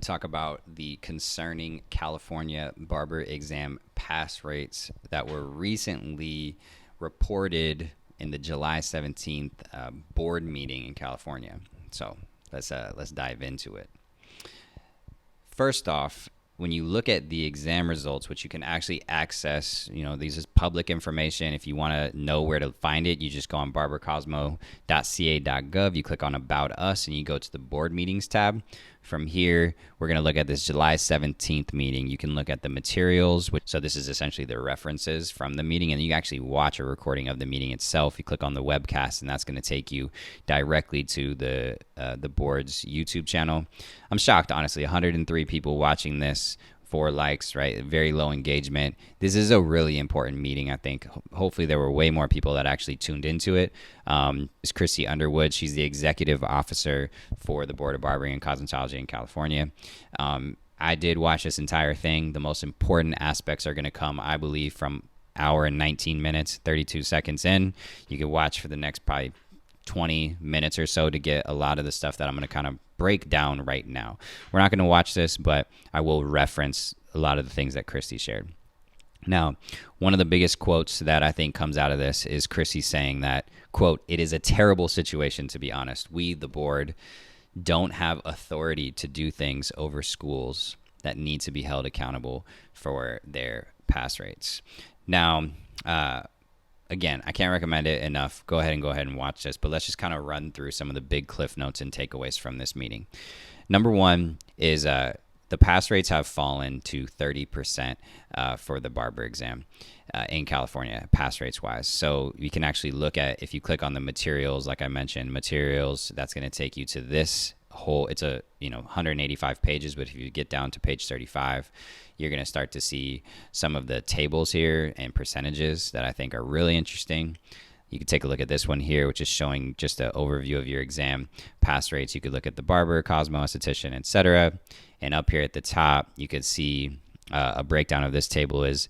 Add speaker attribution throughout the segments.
Speaker 1: Talk about the concerning California barber exam pass rates that were recently reported in the July 17th board meeting in California. So let's dive into it. First off, when you look at the exam results, which you can actually access, these is public information. If you want to know where to find it, you just go on barbercosmo.ca.gov. You click on About Us and you go to the Board Meetings tab. From here, we're going to look at this July 17th meeting. You can look at the materials. So this is essentially the references from the meeting, and you can actually watch a recording of the meeting itself. You click on the webcast, and that's going to take you directly to the board's YouTube channel. I'm shocked, honestly. 103 people watching this, 4 likes, right? Very low engagement. This is a really important meeting, I think. Hopefully there were way more people that actually tuned into it. It's Christy Underwood. She's the executive officer for the Board of Barbering and Cosmetology in California. I did watch this entire thing. The most important aspects are going to come, I believe, from hour and 19 minutes, 32 seconds in. You can watch for the next probably 20 minutes or so to get a lot of the stuff that I'm going to kind of break down right now. We're not going to watch this, but I will reference a lot of the things that Christy shared. Now, one of the biggest quotes that I think comes out of this is Christy saying that, quote, "It is a terrible situation, to be honest. We, the board, don't have authority to do things over schools that need to be held accountable for their pass rates." Now, again, I can't recommend it enough. Go ahead and watch this, but let's just kind of run through some of the big cliff notes and takeaways from this meeting. Number one is the pass rates have fallen to 30% for the barber exam in California, pass rates wise. So you can actually look at, if you click on the materials, like I mentioned, materials, that's going to take you to this whole, it's 185 pages, but if you get down to page 35, you're going to start to see some of the tables here and percentages that I think are really interesting. You can take a look at this one here, which is showing just an overview of your exam pass rates. You could look at the barber, Cosmo, esthetician, etc. And up here at the top, you could see a breakdown of this table is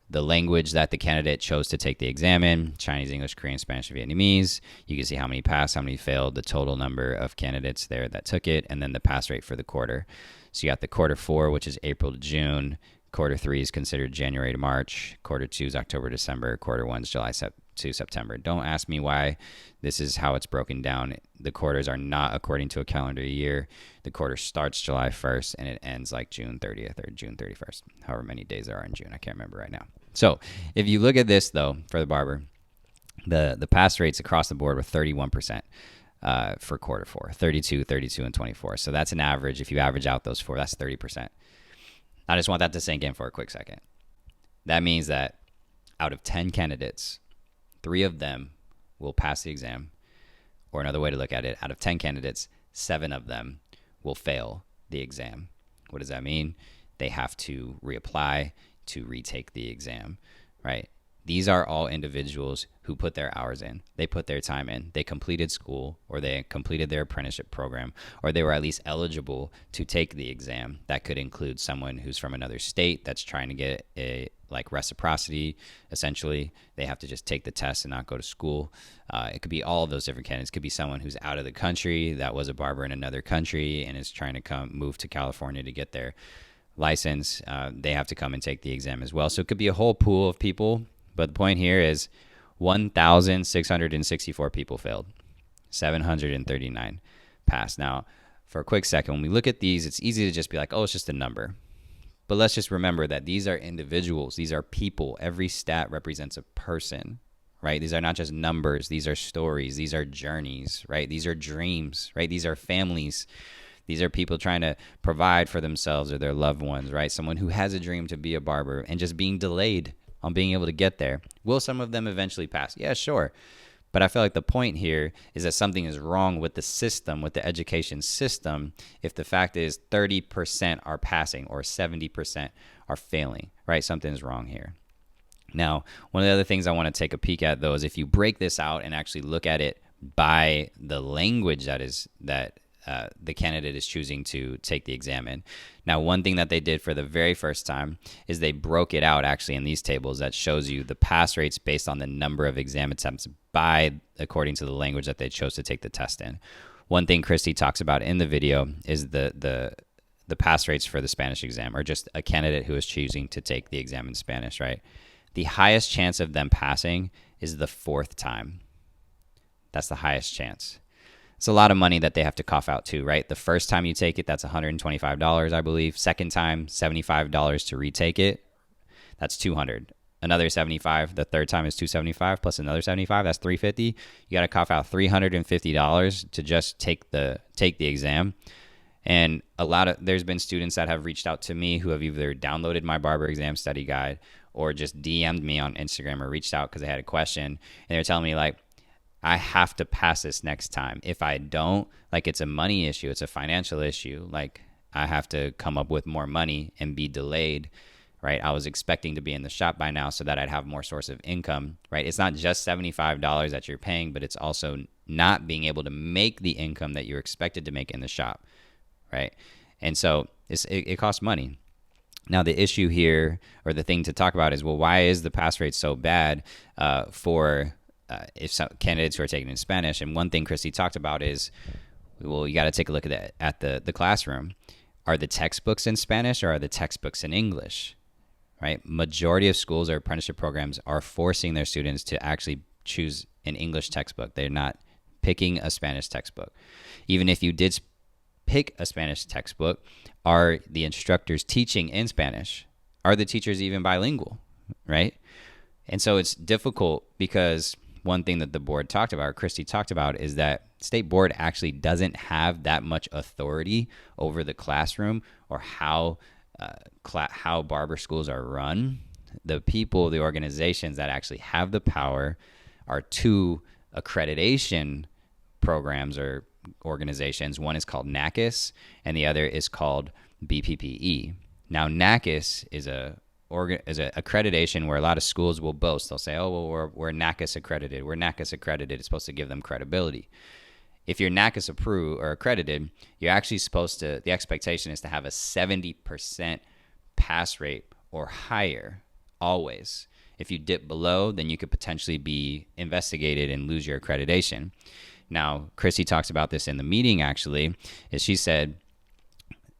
Speaker 1: the language that the candidate chose to take the exam in: Chinese, English, Korean, Spanish, and Vietnamese. You can see how many passed, how many failed, the total number of candidates there that took it, and then the pass rate for the quarter. So you got the quarter 4, which is April to June. Quarter 3 is considered January to March. Quarter 2 is October to December. Quarter 1 is July to September. Don't ask me why this is how it's broken down. The quarters are not according to a calendar year. The quarter starts July 1st and it ends like June 30th or June 31st, however many days there are in June. I can't remember right now. So if you look at this, though, for the barber, the pass rates across the board were 31%. For quarter 4, 32, 32, and 24. So that's an average. If you average out those 4, that's 30%. I just want that to sink in for a quick second. That means that out of 10 candidates, 3 of them will pass the exam. Or another way to look at it, out of 10 candidates, 7 of them will fail the exam. What does that mean? They have to reapply to retake the exam, right? These are all individuals who put their hours in. They put their time in. They completed school, or they completed their apprenticeship program, or they were at least eligible to take the exam. That could include someone who's from another state that's trying to get a reciprocity. Essentially, they have to just take the test and not go to school. It could be all of those different candidates. It could be someone who's out of the country that was a barber in another country and is trying to move to California to get their license. They have to come and take the exam as well. So it could be a whole pool of people. But the point here is 1,664 people failed. 739 passed. Now, for a quick second, when we look at these, it's easy to just be like, oh, it's just a number. But let's just remember that these are individuals. These are people. Every stat represents a person, right? These are not just numbers. These are stories. These are journeys, right? These are dreams, right? These are families. These are people trying to provide for themselves or their loved ones, right? Someone who has a dream to be a barber and just being delayed on being able to get there. Will some of them eventually pass? Yeah, sure. But I feel like the point here is that something is wrong with the system, with the education system, if the fact is 30% are passing or 70% are failing, right? Something's wrong here. Now, one of the other things I want to take a peek at, though, is if you break this out and actually look at it by the language that the candidate is choosing to take the exam in. Now, one thing that they did for the very first time is they broke it out actually in these tables that shows you the pass rates based on the number of exam attempts according to the language that they chose to take the test in. One thing Christy talks about in the video is the the pass rates for the Spanish exam, or just a candidate who is choosing to take the exam in Spanish, right? The highest chance of them passing is the fourth time. That's the highest chance. It's a lot of money that they have to cough out too, right? The first time you take it, that's $125, I believe. Second time, $75 to retake it. That's $200. Another $75. The third time is $275 plus another $75. That's $350. You got to cough out $350 to just take the exam. And there's been students that have reached out to me who have either downloaded my Barber exam study guide or just DM'd me on Instagram or reached out because they had a question. And they're telling me, like, I have to pass this next time. If I don't, like, it's a money issue. It's a financial issue. Like, I have to come up with more money and be delayed, right? I was expecting to be in the shop by now so that I'd have more source of income, right? It's not just $75 that you're paying, but it's also not being able to make the income that you're expected to make in the shop, right? And so it costs money. Now, the issue here, or the thing to talk about is, well, why is the pass rate so bad for if some candidates who are taking in Spanish? And one thing Christy talked about is, well, you got to take a look at the classroom. Are the textbooks in Spanish or are the textbooks in English, right? Majority of schools or apprenticeship programs are forcing their students to actually choose an English textbook. They're not picking a Spanish textbook. Even if you did pick a Spanish textbook, are the instructors teaching in Spanish? Are the teachers even bilingual, right? And so it's difficult because one thing that the board talked about, or Christy talked about, is that state board actually doesn't have that much authority over the classroom or how barber schools are run. The organizations that actually have the power are two accreditation programs or organizations. One is called NACIS and the other is called BPPE. Now, NACIS is an accreditation where a lot of schools will boast. They'll say, oh, well, we're NACIS accredited. We're NACIS accredited. It's supposed to give them credibility. If you're NACIS approved or accredited, you're actually the expectation is to have a 70% pass rate or higher always. If you dip below, then you could potentially be investigated and lose your accreditation. Now, Christy talks about this in the meeting, actually, is she said,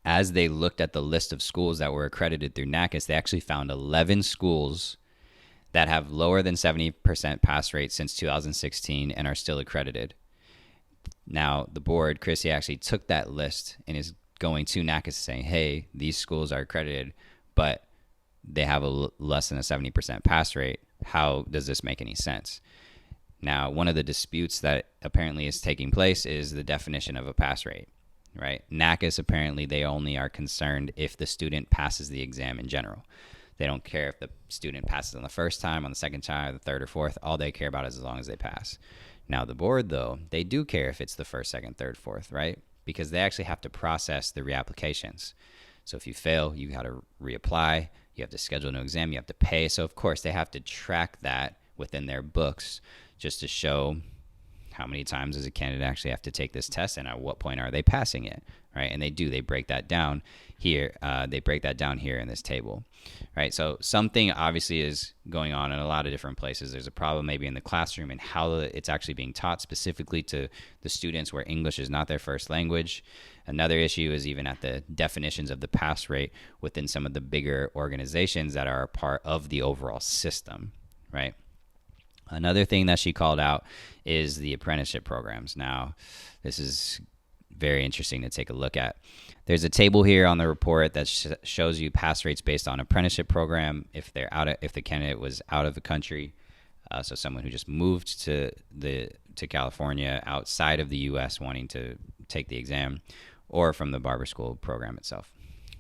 Speaker 1: as they looked at the list of schools that were accredited through NACIS, they actually found 11 schools that have lower than 70% pass rate since 2016 and are still accredited. Now, the board, Christy, actually took that list and is going to NACIS saying, hey, these schools are accredited, but they have less than a 70% pass rate. How does this make any sense? Now, one of the disputes that apparently is taking place is the definition of a pass rate, right? NACIS, apparently, they only are concerned if the student passes the exam in general. They don't care if the student passes on the first time, on the second time, the third or fourth. All they care about is as long as they pass. Now, the board, though, they do care if it's the first, second, third, fourth, right? Because they actually have to process the reapplications. So if you fail, you got to reapply. You have to schedule a new exam. You have to pay. So, of course, they have to track that within their books just to show how many times does a candidate actually have to take this test and at what point are they passing it, right? And they do. They break that down here. They break that down here in this table, right? So something obviously is going on in a lot of different places. There's a problem maybe in the classroom and how it's actually being taught specifically to the students where English is not their first language. Another issue is even at the definitions of the pass rate within some of the bigger organizations that are a part of the overall system, right? Another thing that she called out is the apprenticeship programs. Now, this is very interesting to take a look at. There's a table here on the report that shows you pass rates based on apprenticeship program if the candidate was out of the country, so someone who just moved to California outside of the U.S. wanting to take the exam, or from the barber school program itself.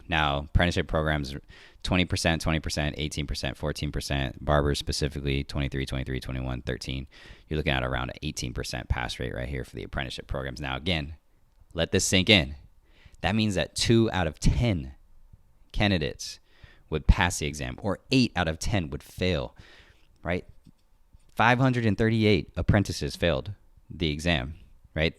Speaker 1: Now, apprenticeship programs, 20%, 20%, 18%, 14%. Barbers specifically, 23, 23, 21, 13. You're looking at around an 18% pass rate right here for the apprenticeship programs. Now, again, let this sink in. That means that 2 out of 10 candidates would pass the exam, or 8 out of 10 would fail, right? 538 apprentices failed the exam, right?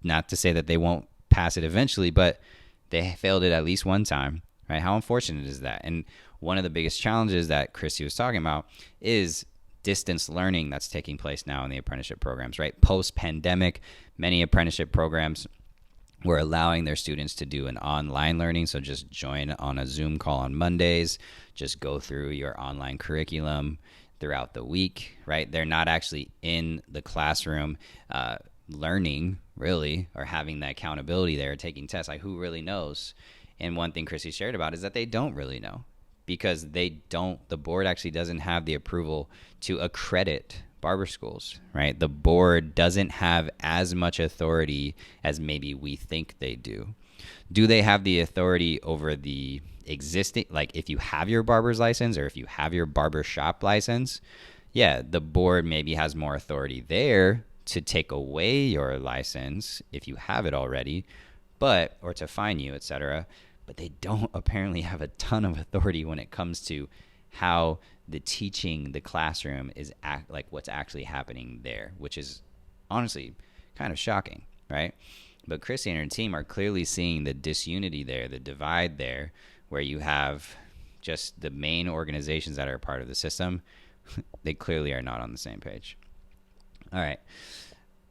Speaker 1: Not to say that they won't pass it eventually, but they failed it at least one time, right? How unfortunate is that? And one of the biggest challenges that Christy was talking about is distance learning that's taking place now in the apprenticeship programs, right? Post-pandemic, many apprenticeship programs We're allowing their students to do an online learning. So just join on a Zoom call on Mondays. Just go through your online curriculum throughout the week, right? They're not actually in the classroom learning, really, or having that accountability there, taking tests. Like, who really knows? And one thing Chrissy shared about is that they don't really know, because the board actually doesn't have the approval to accredit barber schools, right? The board doesn't have as much authority as maybe we think they do. Do they have the authority over the existing, like if you have your barber's license or if you have your barber shop license? Yeah, the board maybe has more authority there to take away your license if you have it already, or to fine you, etc. But they don't apparently have a ton of authority when it comes to how the teaching, the classroom is like what's actually happening there, which is honestly kind of shocking, right? But Chrissy and her team are clearly seeing the disunity there, the divide there, where you have just the main organizations that are part of the system. They clearly are not on the same page. All right.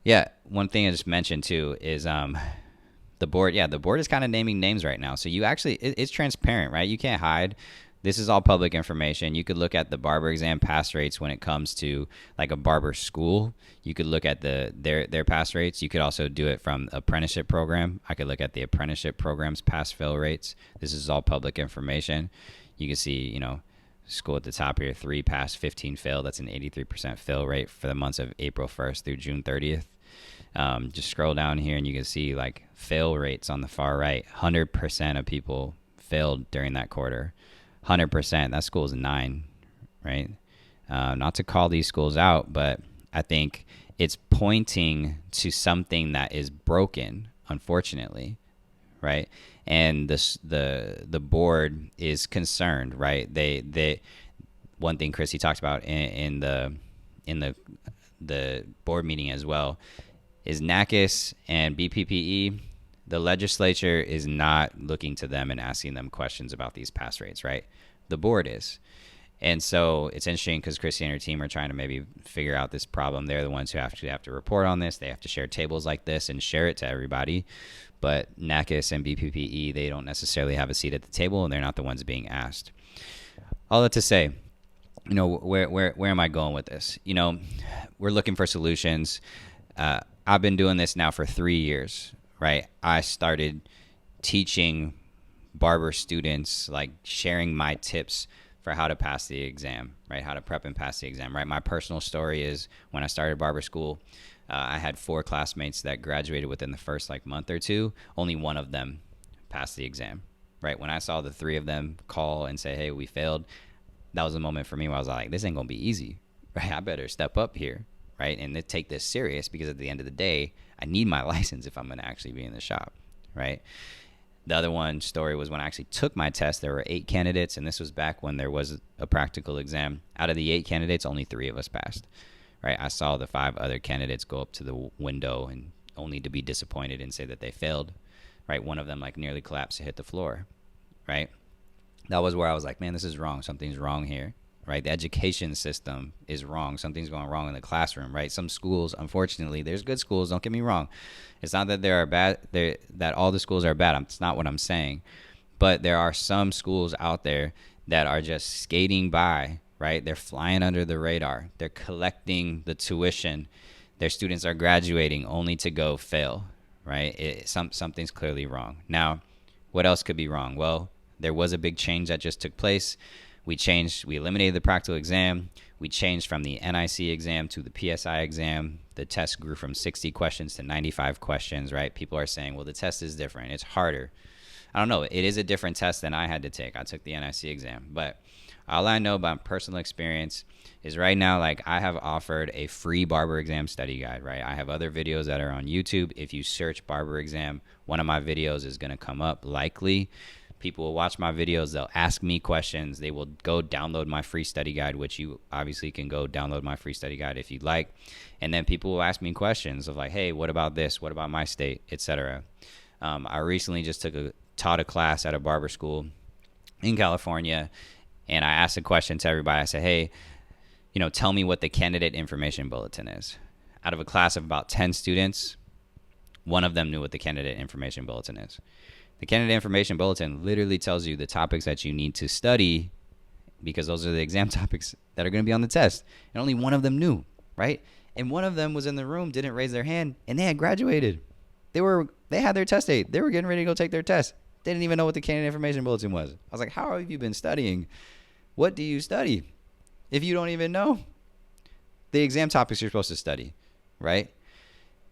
Speaker 1: Yeah, one thing I just mentioned too is the board. Yeah, the board is kind of naming names right now. So you actually, it's transparent, right? You can't hide. This is all public information. You could look at the barber exam pass rates when it comes to like a barber school. You could look at their pass rates. You could also do it from apprenticeship program. I could look at the apprenticeship program's pass fail rates. This is all public information. You can see, school at the top here, 3 pass, 15 fail. That's an 83% fail rate for the months of April 1st through June 30th. Just scroll down here and you can see like fail rates on the far right. 100% of people failed during that quarter. 100%. That school's 9, right? Not to call these schools out, but I think it's pointing to something that is broken, unfortunately, right? And the board is concerned, right? They one thing Chrissy talked about in the board meeting as well is NACIS and BPPE. The legislature is not looking to them and asking them questions about these pass rates, right? The board is. And so it's interesting because Chrissy and her team are trying to maybe figure out this problem. They're the ones who have to report on this. They have to share tables like this and share it to everybody. But NACIS and BPPE, they don't necessarily have a seat at the table, and they're not the ones being asked. All that to say, where am I going with this? We're looking for solutions. I've been doing this now for 3 years. Right, I started teaching barber students, like sharing my tips for how to pass the exam, right? How to prep and pass the exam, right? My personal story is when I started barber school, I had 4 classmates that graduated within the first month or two. Only one of them passed the exam, right? When I saw the 3 of them call and say, "Hey, we failed," that was a moment for me where I was like, "This ain't gonna be easy, right? I better step up here." Right, and take this serious because at the end of the day, I need my license if I'm going to actually be in the shop, right? The other one story was when I actually took my test. There were 8 candidates, and this was back when there was a practical exam. Out of the 8 candidates, only 3 of us passed, right? I saw the 5 other candidates go up to the window and only to be disappointed and say that they failed, right? One of them nearly collapsed and hit the floor, right? That was where I was like, man, this is wrong. Something's wrong here. Right, the education system is wrong. Something's going wrong in the classroom, right? Some schools, unfortunately, there's good schools. Don't get me wrong. It's not that there are bad. That all the schools are bad. It's not what I'm saying. But there are some schools out there that are just skating by, right? They're flying under the radar. They're collecting the tuition. Their students are graduating only to go fail, right? Something's clearly wrong. Now, what else could be wrong? Well, there was a big change that just took place. We eliminated the practical exam. We changed from the NIC exam to the PSI exam. The test grew from 60 questions to 95 questions, right? People are saying, well, the test is different. It's harder. I don't know. It is a different test than I had to take. I took the NIC exam. But all I know about personal experience is right now, I have offered a free barber exam study guide, right? I have other videos that are on YouTube. If you search barber exam, one of my videos is going to come up likely. People will watch my videos. They'll ask me questions. They will go download my free study guide, which you obviously can go download my free study guide if you'd like. And then people will ask me questions of hey, what about this? What about my state, etc. I recently just taught a class at a barber school in California, and I asked a question to everybody. I said, hey, tell me what the candidate information bulletin is. Out of a class of about 10 students, one of them knew what the candidate information bulletin is. The candidate information bulletin literally tells you the topics that you need to study because those are the exam topics that are going to be on the test. And only one of them knew, right? And one of them was in the room, didn't raise their hand, and they had graduated. They had their test date. They were getting ready to go take their test. They didn't even know what the candidate information bulletin was. I was like, how have you been studying? What do you study if you don't even know the exam topics you're supposed to study, right?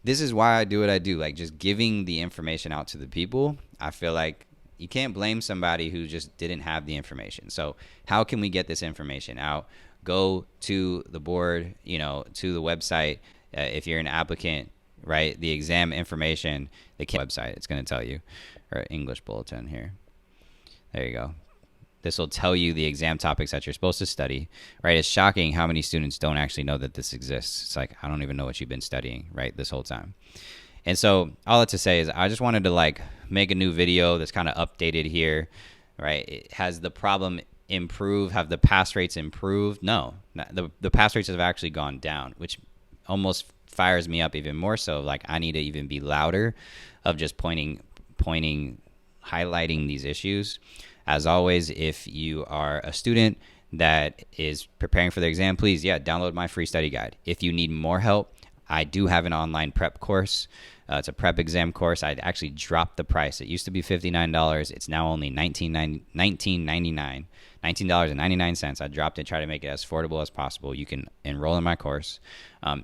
Speaker 1: This is why I do what I do, like just giving the information out to the people. I feel like you can't blame somebody who just didn't have the information. So how can we get this information out? Go to the board, to the website. If you're an applicant, right, the exam information, the website, it's going to tell you, or English bulletin here. There you go. This will tell you the exam topics that you're supposed to study, right? It's shocking how many students don't actually know that this exists. It's like, I don't even know what you've been studying, right, this whole time. And so all that to say is I just wanted to make a new video that's kind of updated here, right? Has the problem improved? Have the pass rates improved? No, the pass rates have actually gone down, which almost fires me up even more so. Like I need to even be louder of just pointing, highlighting these issues. As always, if you are a student that is preparing for the exam, please, download my free study guide. If you need more help, I do have an online prep course. It's a prep exam course. I actually dropped the price. It used to be $59. It's now only $19.99. I dropped it, try to make it as affordable as possible. You can enroll in my course.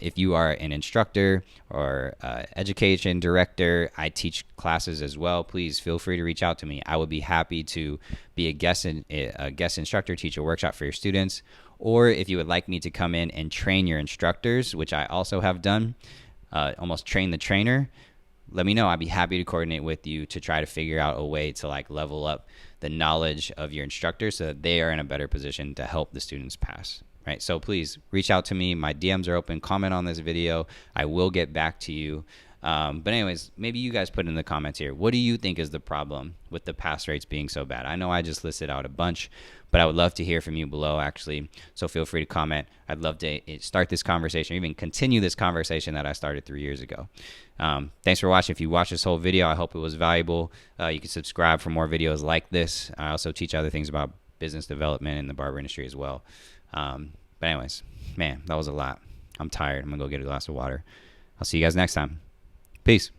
Speaker 1: If you are an instructor or education director, I teach classes as well. Please feel free to reach out to me. I would be happy to be a guest instructor, teach a workshop for your students. Or if you would like me to come in and train your instructors, which I also have done, almost train the trainer, let me know. I'd be happy to coordinate with you to try to figure out a way to level up the knowledge of your instructors so that they are in a better position to help the students pass, right? So please reach out to me. My DMs are open. Comment on this video. I will get back to you. But anyways, maybe you guys put in the comments here, what do you think is the problem with the pass rates being so bad? I know I just listed out a bunch, but I would love to hear from you below actually. So feel free to comment. I'd love to start this conversation, or even continue this conversation that I started 3 years ago. Thanks for watching. If you watched this whole video, I hope it was valuable. You can subscribe for more videos like this. I also teach other things about business development in the barber industry as well. But anyways, man, that was a lot. I'm tired. I'm gonna go get a glass of water. I'll see you guys next time. Peace.